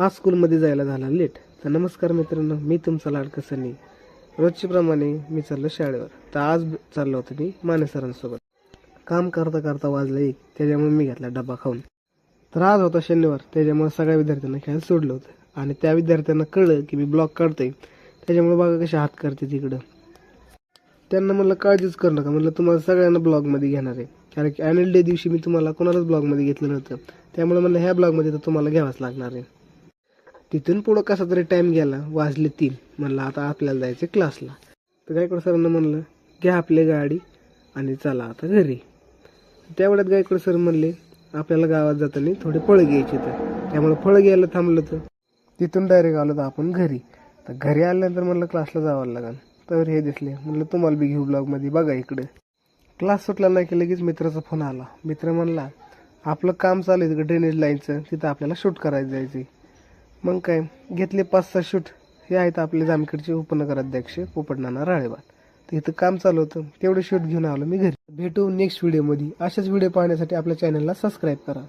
आज स्कूलमध्ये जायला झाला लेट. तर नमस्कार मित्रांनो, मी तुमचा लाडका सनी. रोजच्याप्रमाणे मी चाललो शाळेवर. तर आज चाललो होतो मी माने सरांसोबत. काम करता करता वाजलं 1, त्याच्यामुळे मी घेतला डबा खाऊन. तर आज होता शनिवार, त्याच्यामुळे सगळ्या विद्यार्थ्यांना खेळायला सोडलं होतं. आणि त्या विद्यार्थ्यांना कळलं की मी ब्लॉग काढतोय, त्याच्यामुळे बघा कशा हात करते तिकडं. त्यांना म्हणलं काळजीच करू नका, म्हणलं तुम्हाला सगळ्यांना ब्लॉगमध्ये घेणार आहे. कारण की ॲन्युअल डे दिवशी मी तुम्हाला कोणालाच ब्लॉगमध्ये घेतलं नव्हतं, त्यामुळे म्हणलं ह्या ब्लॉगमध्ये तर तुम्हाला घ्यावाच लागणार आहे. तिथून पुढं कसा तरी टाईम गेला, वाजले 3. म्हणलं आता आपल्याला जायचं क्लासला. तर गायकवाड सरांना म्हणलं घ्या आपली गाडी आणि चला आता घरी. त्यावेळेत गायकवाड सर म्हणले आपल्याला गावात जाताना थोडे फळं घ्यायचे, तर त्यामुळे फळं घ्यायला थांबलं. तर तिथून डायरेक्ट आलो तर आपण घरी. तर घरी आल्यानंतर म्हणलं क्लासला जावं लागेल. तर हे दिसले, म्हणलं तुम्हाला बी घेऊ ब्लॉगमध्ये, बघा इकडे. क्लास सुटला नाही की लगेच मित्राचा फोन आला. मित्र म्हणला आपलं काम चालू आहे तिकडे ड्रेनेज लाईनचं, तिथं आपल्याला शूट करायचं जायचं. मग काय घेतले 5-6 शूट. हे आहेत आपले जामखेडचे उपनगराध्यक्ष पोपटनाना राळेबाग. तर इथं काम चालू होतं, तेवढे शूट घेऊन आलो मी घरी. भेटू नेक्स्ट व्हिडिओमध्ये. अशाच व्हिडिओ पाहण्यासाठी आपल्या चॅनलला सबस्क्राईब करा.